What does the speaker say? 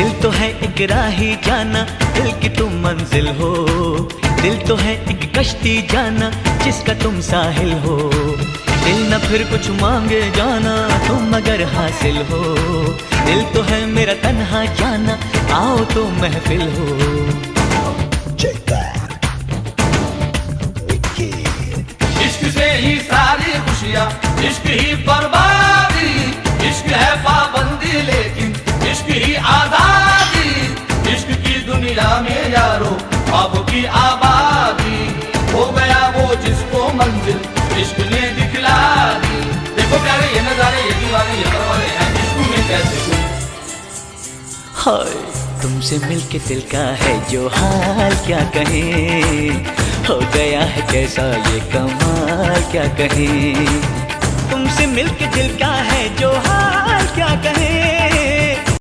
दिल तो है एक राही जाना, दिल की तुम मंजिल हो। दिल तो है एक कश्ती जाना, जिसका तुम साहिल हो। दिल न फिर कुछ मांगे जाना, तुम अगर हासिल हो। दिल तो है मेरा तन्हा जाना, आओ तो महफिल हो। इश्क से ही सारी खुशियाँ, इश्क ही बर्बादी। इश्क है पाबंदी लेकिन इश्क ही आजादी। इश्क की दुनिया में यारो ख्वाबों की आबादी। हो गया वो जिसको मंजिल इश्क ने दिखला दी। देखो प्यारे ये नजारे, ये दीवाने, ये परवाने हैं इश्क में कैसे। हाय तुमसे मिलके दिल का है जो हाल, क्या कहें। हो गया है कैसा ये कमाल, क्या कहें। तुमसे मिलके दिल का है जो हाल, क्या कहें।